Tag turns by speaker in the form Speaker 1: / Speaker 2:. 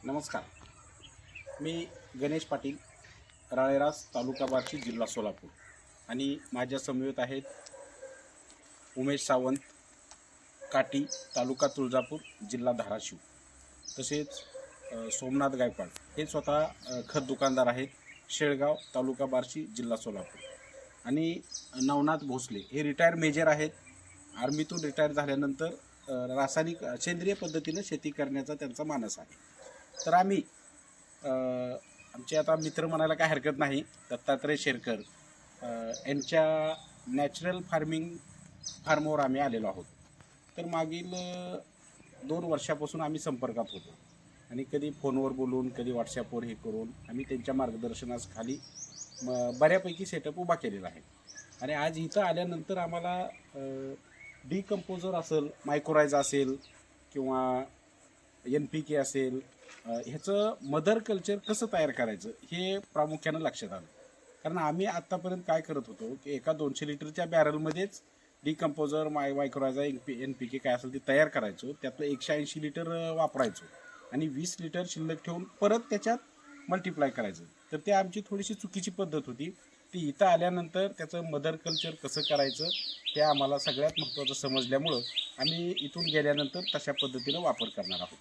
Speaker 1: नमस्कार. मी गणेश पाटील, राळेरास, तालुका बार्शी, जिल्हा सोलापूर. आणि माझ्या समवेत आहेत उमेश सावंत, काटी, तालुका तुळजापूर, जिल्हा धाराशिव. तसेच सोमनाथ गायकवाड हे स्वतः खत दुकानदार आहेत, शेळगाव, तालुका बार्शी, जिल्हा सोलापूर. आणि नवनाथ भोसले हे रिटायर मेजर आहेत. आर्मीतून रिटायर झाल्यानंतर रासायनिक सेंद्रिय पद्धतीनं शेती करण्याचा त्यांचा मानस आहे. तर आम्ही आमचे आता मित्र म्हणायला काय हरकत नाही, दत्तात्रय शेरकर यांच्या नॅचरल फार्मवर आम्ही आलेलो आहोत. तर मागील 2 वर्षापासून आम्ही संपर्कात होतो आणि कधी फोनवर बोलून, कधी व्हॉट्सॲपवर हे करून आम्ही त्यांच्या मार्गदर्शनाखाली बऱ्यापैकी सेटअप उभा केलेला आहे. आणि आज इथं आल्यानंतर आम्हाला डिकम्पोजर असेल, मायक्रोरायझा असेल किंवा NPK असेल, ह्याचं मदर कल्चर कसं तयार करायचं हे प्रामुख्यानं लक्षात आलं. कारण आम्ही आत्तापर्यंत काय करत होतो की एका 200 लिटरच्या बॅरलमध्येच डिकम्पोजर, मायक्रोरायझा, NPK काय असेल ते तयार करायचो. त्यातलं 180 लिटर वापरायचो आणि 20 लिटर शिल्लक ठेवून परत त्याच्यात मल्टिप्लाय करायचं. तर ते आमची थोडीशी चुकीची पद्धत होती. ती इथं आल्यानंतर त्याचं मदर कल्चर कसं करायचं ते आम्हाला सगळ्यात महत्त्वाचं समजल्यामुळं आम्ही इथून गेल्यानंतर तशा पद्धतीनं वापर करणार आहोत.